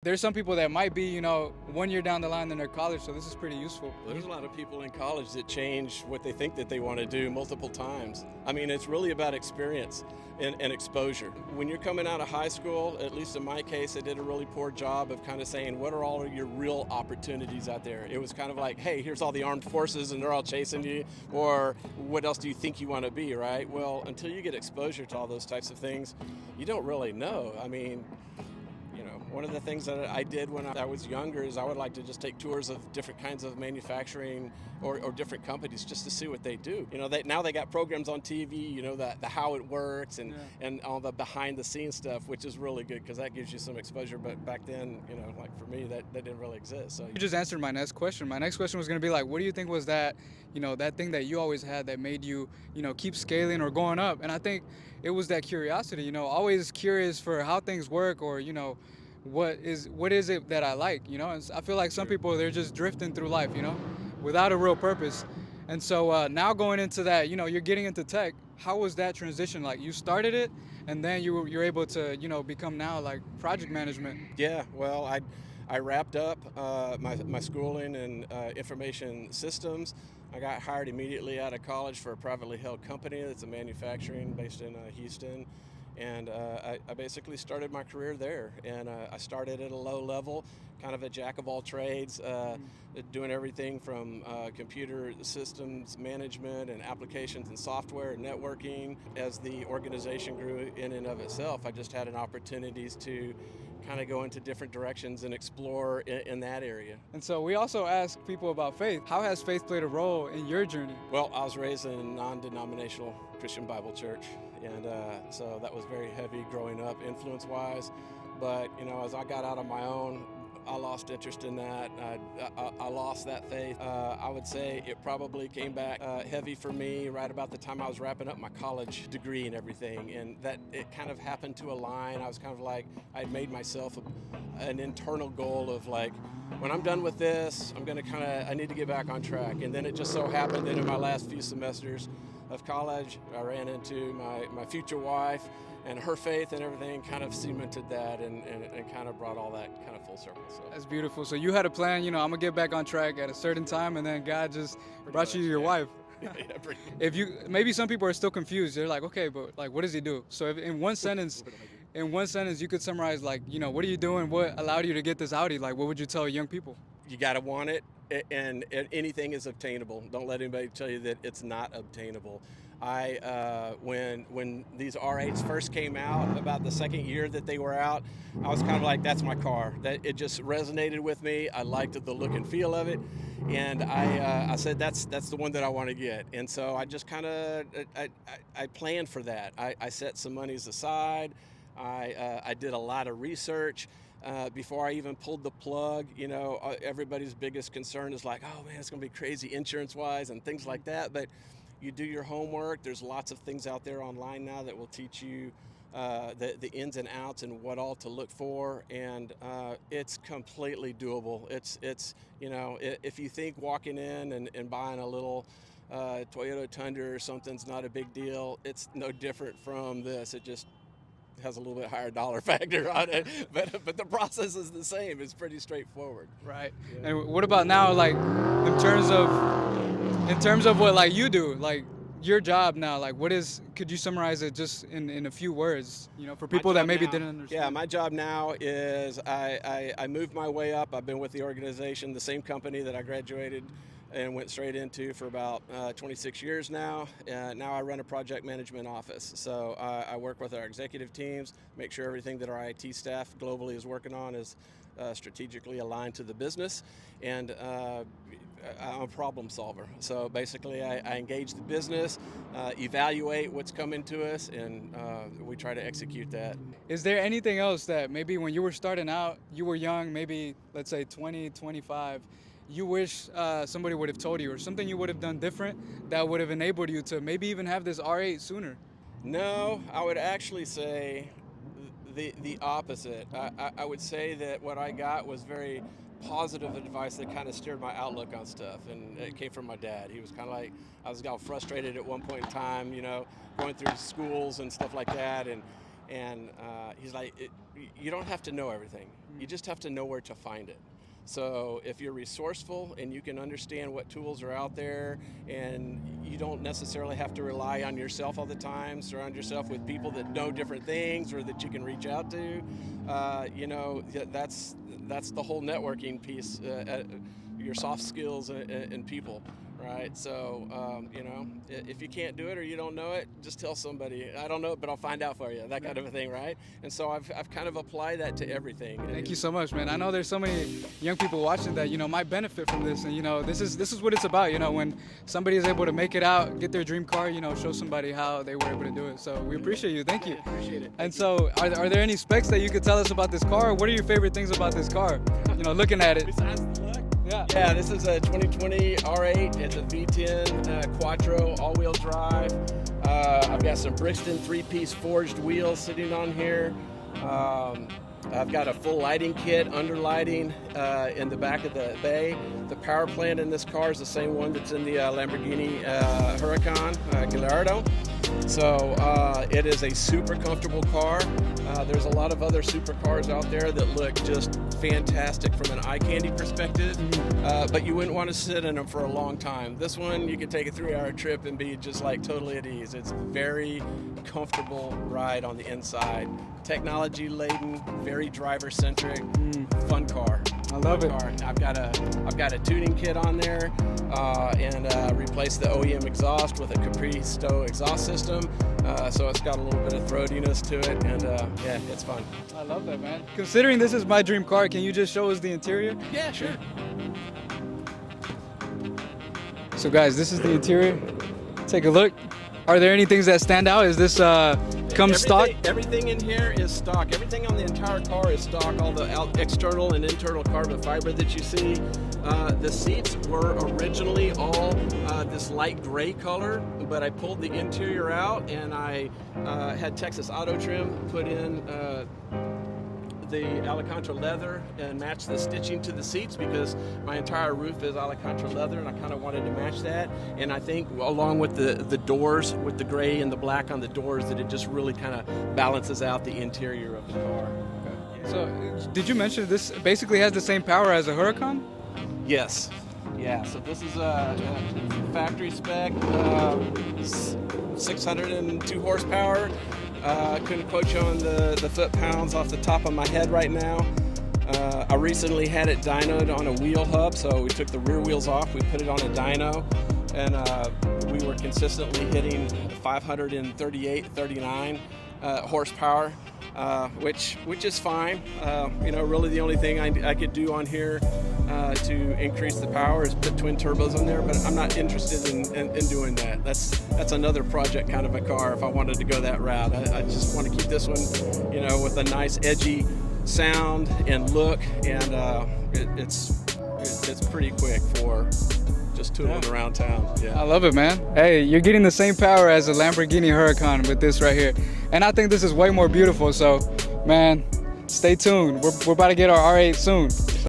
There's some people that might be, 1 year down the line in their college, so this is pretty useful. There's a lot of people in college that change what they think that they want to do multiple times. I mean, it's really about experience and exposure. When you're coming out of high school, at least in my case, I did a really poor job of kind of saying, what are all of your real opportunities out there? It was kind of like, hey, here's all the armed forces and they're all chasing you, or what else do you think you want to be, right? Well, until you get exposure to all those types of things, you don't really know. I mean, one of the things that I did when I was younger is I would like to just take tours of different kinds of manufacturing or different companies just to see what they do. Now they got programs on TV, the how it works and all the behind the scenes stuff, which is really good because that gives you some exposure. But back then, like for me, that didn't really exist. So You just answered my next question. My next question was going to be like, what do you think was that, that thing that you always had that made you, keep scaling or going up? And I think it was that curiosity, always curious for how things work or, what is it that I like, And I feel like some people, they're just drifting through life, without a real purpose. And so now going into that, you're getting into tech. How was that transition? Like you started it and then you're able to, become now like project management. Yeah, well, I wrapped up my schooling in information systems. I got hired immediately out of college for a privately held company that's a manufacturing based in Houston. And I basically started my career there. And I started at a low level, kind of a jack of all trades, doing everything from computer systems management and applications and software and networking. As the organization grew in and of itself, I just had an opportunities to kind of go into different directions and explore in that area. And so we also ask people about faith. How has faith played a role in your journey? Well, I was raised in a non-denominational Christian Bible church, and so that was very heavy growing up influence-wise. But, as I got out on my own, I lost interest in that. I lost that faith. I would say it probably came back heavy for me right about the time I was wrapping up my college degree and everything. And that it kind of happened to align. I was kind of like, I made myself an internal goal of like, when I'm done with this, I need to get back on track. And then it just so happened that in my last few semesters of college, I ran into my future wife, and her faith and everything kind of cemented that and kind of brought all that kind of full circle. So That's beautiful. So you had a plan, I'm gonna get back on track at a certain time, and then God just brought you to your wife. yeah, pretty much. If you maybe some people are still confused. They're like, okay, but like, what does he do? So if in one sentence, you could summarize like, what are you doing? What allowed you to get this Audi? Like, what would you tell young people? You got to want it, and anything is obtainable. Don't let anybody tell you that it's not obtainable. When these R8s first came out, about the second year that they were out, I was kind of like, that's my car. That it just resonated with me. I liked the look and feel of it, and I said that's the one that I want to get. And so I just kind of I planned for that. I set some monies aside. I did a lot of research. Before I even pulled the plug, everybody's biggest concern is like, oh man, it's going to be crazy insurance-wise and things like that. But you do your homework. There's lots of things out there online now that will teach you the ins and outs and what all to look for, and it's completely doable. It's if you think walking in and buying a little Toyota Tundra or something's not a big deal, it's no different from this. It just has a little bit higher dollar factor on it, but the process is the same. It's pretty straightforward. Right. Yeah. And what about now, like in terms of what like you do, like your job now, like could you summarize it just in a few words, for people that maybe didn't understand? Yeah, my job now is I moved my way up. I've been with the organization, the same company that I graduated and went straight into for about 26 years now. Now I run a project management office. So I work with our executive teams, make sure everything that our IT staff globally is working on is strategically aligned to the business. And I'm a problem solver. So basically I engage the business, evaluate what's coming to us, and we try to execute that. Is there anything else that maybe when you were starting out, you were young, maybe let's say 20, 25, you wish somebody would have told you, or something you would have done different that would have enabled you to maybe even have this R8 sooner? No, I would actually say the opposite. I would say that what I got was very positive advice that kind of steered my outlook on stuff, and it came from my dad. He was kind of like, I was got frustrated at one point in time, going through schools and stuff like that, and he's like, you don't have to know everything. You just have to know where to find it. So if you're resourceful and you can understand what tools are out there, and you don't necessarily have to rely on yourself all the time, surround yourself with people that know different things or that you can reach out to, that's the whole networking piece, your soft skills and people. Right, so if you can't do it or you don't know it, just tell somebody. I don't know it, but I'll find out for you. That kind of a thing, right? And so I've kind of applied that to everything. Thank you so much, man. I know there's so many young people watching that might benefit from this, and this is what it's about. When somebody is able to make it out, get their dream car, show somebody how they were able to do it. So we appreciate you. Thank you. Appreciate it. And so, are there any specs that you could tell us about this car? What are your favorite things about this car? Looking at it. Besides the look. Yeah, this is a 2020 R8. It's a V10 Quattro all-wheel drive. I've got some Brixton 3-piece forged wheels sitting on here. I've got a full lighting kit, under lighting in the back of the bay. The power plant in this car is the same one that's in the Lamborghini Huracan Gallardo. So it is a super comfortable car. There's a lot of other supercars out there that look just fantastic from an eye candy perspective, but you wouldn't want to sit in them for a long time. This one, you could take a 3-hour trip and be just like totally at ease. It's a very comfortable ride on the inside. Technology laden, very driver centric, fun car. I love it. I've got a tuning kit on there, and replaced the OEM exhaust with a Capri Stowe exhaust system. So it's got a little bit of throatiness to it, and yeah, it's fun. I love that, man. Considering this is my dream car, can you just show us the interior? Yeah, sure. So guys, this is the interior. Take a look. Are there any things that stand out? Is this stock? Everything in here is stock. Everything on the entire car is stock. All the external and internal carbon fiber that you see. The seats were originally all this light gray color, but I pulled the interior out and I had Texas Auto Trim put in the Alcantara leather and match the stitching to the seats, because my entire roof is Alcantara leather and I kind of wanted to match that. And I think along with the doors, with the gray and the black on the doors, that it just really kind of balances out the interior of the car. Okay. So did you mention this basically has the same power as a Huracan? Yes. Yeah, so this is a factory spec, 602 horsepower. Couldn't quote you on the foot-pounds off the top of my head right now. I recently had it dynoed on a wheel hub, so we took the rear wheels off, we put it on a dyno, and we were consistently hitting 538, 39 horsepower, which is fine. Really the only thing I could do on here to increase the power is put twin turbos on there, but I'm not interested in doing that. That's another project kind of a car if I wanted to go that route. I just want to keep this one, with a nice edgy sound and look, and it's pretty quick for just tootling around town. Yeah. I love it, man. Hey, you're getting the same power as a Lamborghini Huracan with this right here. And I think this is way more beautiful, so, man, stay tuned. We're about to get our R8 soon.